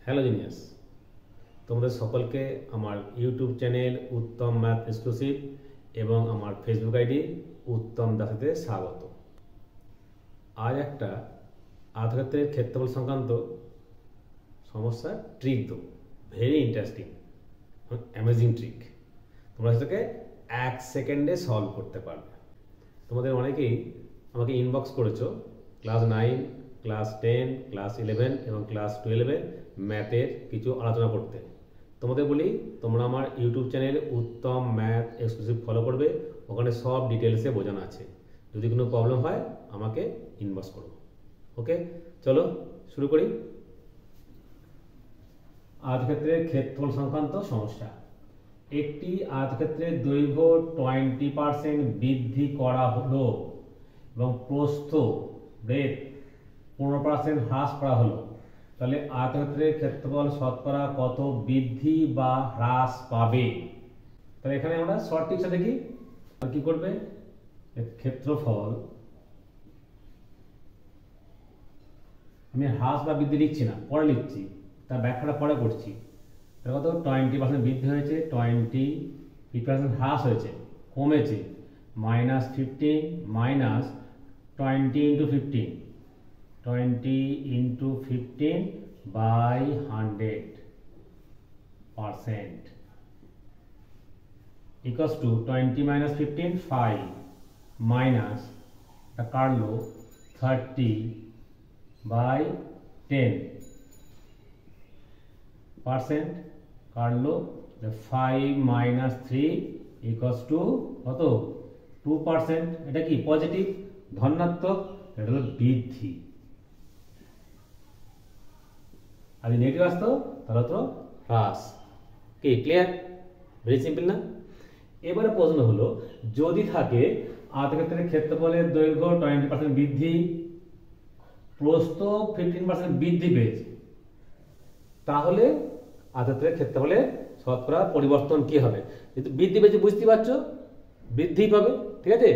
Hello genius, তোমাদের সকলকে আমার ইউটিউব চ্যানেল উত্তম ম্যাথ এক্সক্লুসিভ এবং আমার ফেসবুক আইডি উত্তম দাসেতে স্বাগত। আজ একটা আয়তক্ষেত্রের ক্ষেত্রফল সংক্রান্ত সমস্যার ট্রিক দেবো। Very interesting, amazing trick. তোমরা সেটাকে 1 সেকেন্ডে সলভ করতে পারবে। তোমাদের অনেকেই আমাকে ইনবক্স করেছো ক্লাস 9, ক্লাস 10, ক্লাস 11 এবং ক্লাস 12 ম্যাথের কিছু আলোচনা করতে। তোমাদের বলি, তোমরা আমার ইউটিউব চ্যানেল উত্তম ম্যাথ এক্সক্লুসিভ ফলো করবে। ওখানে সব ডিটেলসে বোঝানো আছে। যদি কোনো প্রবলেম হয় আমাকে ইনবক্স করো। ওকে, চলো শুরু করি। আয়তক্ষেত্রের ক্ষেত্রফল সংক্রান্ত সমস্যা। একটি আয়তক্ষেত্রের দৈর্ঘ্য 20% বৃদ্ধি করা হলো এবং প্রস্থ ব্রেথ 15% হ্রাস করা হলো। তাহলে আয়তক্ষেত্রের ক্ষেত্রফল শতকরা কত বৃদ্ধি বা হ্রাস পাবে? তাহলে এখানে আমরা শর্ট টিপসটা দেখি। কি করবে? ক্ষেত্রফল আমি হ্রাস বা বৃদ্ধি লিখছি না, পরে লিখছি, তার ব্যাখ্যাটা পরে করছি। তার কত? 20% বৃদ্ধি হয়েছে, 20% হ্রাস হয়েছে, কমেছে, -15 minus 20 into 15 20 into 15 by 100% equals to 20 minus 15 5 minus the কাটলো 30 by 10% কাটলো 5 minus 3 equals to কত? 2%। এটা কি পজিটিভ, ধনাত্মক, এটা হলো বৃদ্ধি। আর নেগেটিভ আসতো তাহলে তো হ্রাস। কি ক্লিয়ার? ভেরি সিম্পল না? এবারে প্রশ্ন হলো, যদি থাকে আয়তক্ষেত্রের ক্ষেত্রফলের দৈর্ঘ্য 20% বৃদ্ধি, প্রস্থ 15% বৃদ্ধি পেয়েছে, তাহলে আয়তক্ষেত্রের ক্ষেত্রফলের শতকরা পরিবর্তন কি হবে? যেহেতু বৃদ্ধি পেয়েছে বুঝতে পারছো, বৃদ্ধি পাবে, ঠিক আছে?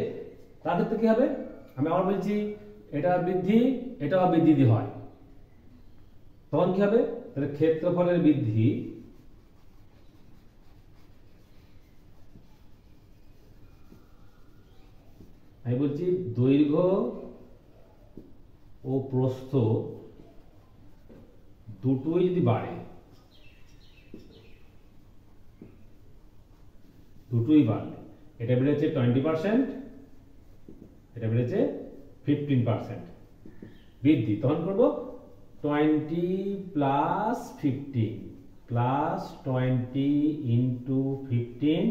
তার ক্ষেত্রে কি হবে? আমি আবার বলছি, এটা বৃদ্ধি, এটাও বৃদ্ধি হয়, তখন কি হবে? তাহলে ক্ষেত্রফলের বৃদ্ধি আমি বলছি দৈর্ঘ্য ও প্রস্থ দুটোই যদি বাড়ে, দুটোই বাড়লে, এটা বেড়েছে 20%, এটা বেড়েছে 15% বৃদ্ধি, তখন করবো 20 plus 15 plus 20 into 15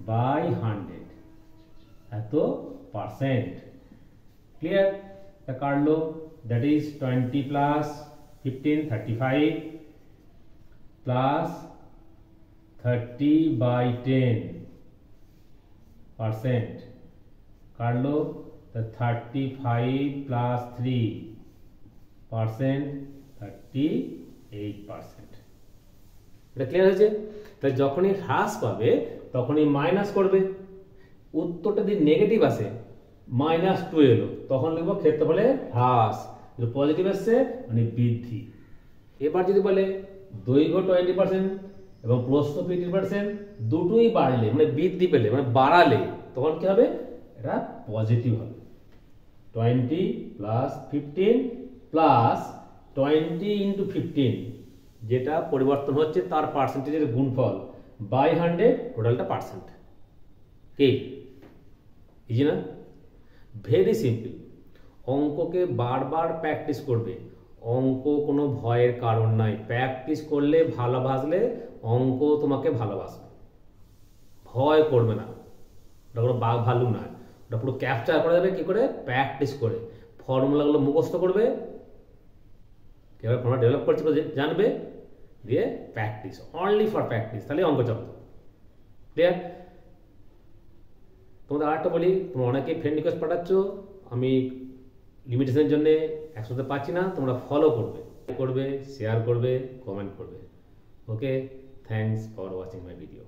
by 100 এত পার্সেন্ট। ক্লিয়ার? তা কাটলো, that is 20 plus 15 35 plus 30 by 10% কাটলো 35 plus 3% 38%। এটা ক্লিয়ার হয়েছে? তাই যখনই হ্রাস পাবে তখনই মাইনাস করবে। উত্তরটা যদি নেগেটিভ আসে, -2 এলো, তখন লিখবো ক্ষেত্রফলের হ্রাস। পজিটিভ আসছে মানে বৃদ্ধি। এবার যদি বলে দৈর্ঘ্য 20% এবং প্রস্থ 15% দুটোই বাড়লে মানে বৃদ্ধি পেলে মানে বাড়ালে, তখন কি হবে? এটা পজিটিভ হবে। 20 plus 15 plus 20 into 15 যেটা পরিবর্তন হচ্ছে তার পার্সেন্টেজের গুণফল বাই 100, টোটালটা পার্সেন্ট। কি ইজি না? Very simple. অঙ্ককে বারবার প্র্যাকটিস করবে। অঙ্ক কোনো ভয়ের কারণ নাই। প্র্যাকটিস করলে, ভালোবাসলে অঙ্ক তোমাকে ভালোবাসবে। ভয় করবে না, ওটা কোনো বাঘ ভালু না, ওটা পুরো ক্যাপচার করা যাবে কি করে? প্র্যাকটিস করে। ফর্মুলাগুলো মুখস্থ করবে, এবার ফর্মুলা ডেভেলপ করছে জানবে, দিয়ে প্র্যাকটিস, অনলি ফর প্র্যাকটিস, তাহলে অঙ্ক চলতো। ক্লিয়ার? তোমাদের আরেকটা বলি, তোমরা অনেকে ফ্রেন্ড রিকোয়েস্ট পাঠাচ্ছ, আমি লিমিটেশনের জন্য একসাথে পাচ্ছি না, তোমরা ফলো করবে, শেয়ার করবে, কমেন্ট করবে। Okay, thanks for watching my video.